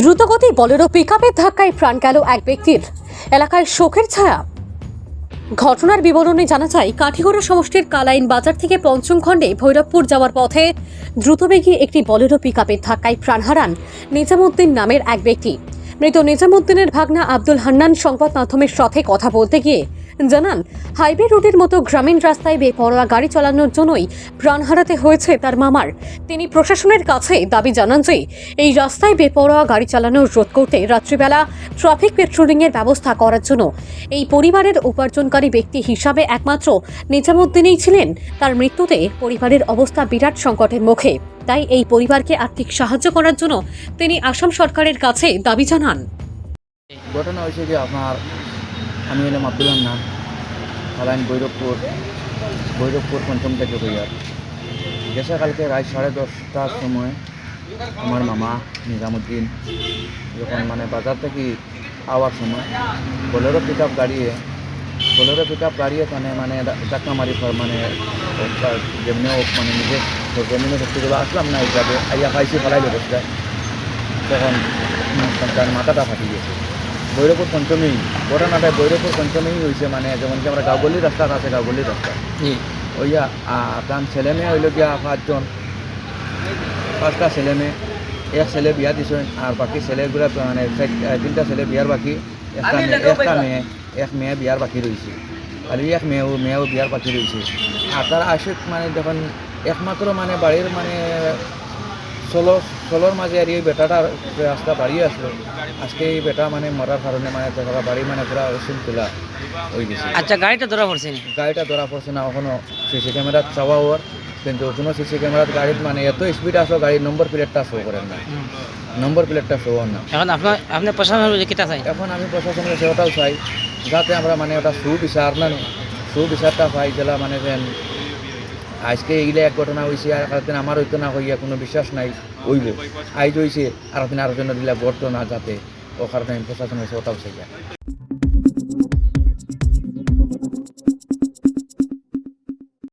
দ্রুতগতি বলেরো পিকআপের ধাক্কায় প্রাণ গেল এক ব্যক্তির। এলাকায় শোকের ছায়া। ঘটনার বিবরণে জানা যায়, কাঠিগড়া সমষ্টির কালাইন বাজার থেকে পঞ্চম খণ্ডে ভৈরবপুর যাওয়ার পথে দ্রুতবেগী একটি বলেরো পিকআপের ধাক্কায় প্রাণ হারান নিজামুদ্দিন নামের এক ব্যক্তি। মৃত নিজামুদ্দিনের ভাগনা আব্দুল হান্নান সংবাদ মাধ্যমের সাথে কথা বলতে গিয়ে জানান, হাইওয়ে রুটের মতো গ্রামীণ রাস্তায় বেপরোয়া গাড়ি চালানোর জন্যই প্রাণ হারাতে হয়েছে তার মামার। তিনি প্রশাসনের কাছে দাবি জানান যে এই রাস্তায় বেপরোয়া গাড়ি চালানো রোধ করতে রাত্রিবেলা ট্রাফিক পেট্রোলিংয়ের ব্যবস্থা করার জন্য এই পরিবারের উপার্জনকারী ব্যক্তি হিসাবে একমাত্র নিজামুদ্দিনই ছিলেন। তার মৃত্যুতে পরিবারের অবস্থা বিরাট সংকটের মুখে। তাই এই পরিবারকে আর্থিক সাহায্য করার জন্য তিনি আসাম সরকারের কাছে দাবি জানান। ঘটনা হয়েছে যে আমি হলাম আব্দুল হান্নান, কালাইন ভৈরবপুর পঞ্চম থেকে হইয়ার গেছে কালকে রাত 10:30টার সময় আমার মামা নিজামুদ্দিন যখন বাজার থেকে আওয়ার সময় বোলেরো পিক আপ গাড়িয়ে ধাক্কা মারি যেমনি হোক নিজের জমিনে ধরতে গেলে আসলাম না হিসাবে আইয়া খাইছি ফেলাই বসে তখন তার মাথাটা ফাটি গেছে। ভৈরবপুর পঞ্চমী ঘটনাটা ভৈরবপুর পঞ্চমী হয়েছে, যেমন কি আমরা গাঁওগলির রাস্তা আছে, গাঁওগলির রাস্তা ওইয়া তার ছেলে মেয়ে হইল গিয়া 5টা ছেলে মেয়ে, এক ছেলে বিয়া দিছেন আর বাকি ছেলেগুলা 3টা ছেলে বিয়ার বাকি, এক মেয়ে বিয়ার বাকি রয়েছে, আর এক মেয়েও বিয়ার বাকি রয়েছে। আর তার আশিক যখন একমাত্র বাড়ির ষোলোর মাঝে আর এই বেটাটার রাস্তা বাড়িয়ে আসলো। আজকে এই বেটা মরার কারণে তারা বাড়ি পুরা শৃঙ্খলা হয়ে গেছে। আচ্ছা, গাড়িটা ধরা পড়ছে না? গাড়িটা ধরা পড়ছে না এখনো। সিসি ক্যামেরা চাওয়া ওর, কিন্তু কোনো সিসি ক্যামেরার গাড়ির এত স্পিড আসলো, গাড়ির নম্বর প্লেটটা শো করেন না, নম্বর প্লেটটা শো না। এখন আপনি প্রশাসনের কিতা চাই? এখন আমি প্রশাসনের সেটাও চাই যাতে আমরা ওটা সুবিচারটা পাই, জেলা যেন আজকে এইগুলো এক ঘটনা হয়েছে আর একদিন আমার হইতো না হইয়া কোনো বিশ্বাস নাই হইব, আইজ হয়েছে আর একদিন আরো জন দিলে ঘটতো না, যাতে ও কারণে আমি প্রশাসনের সেটাও চাই।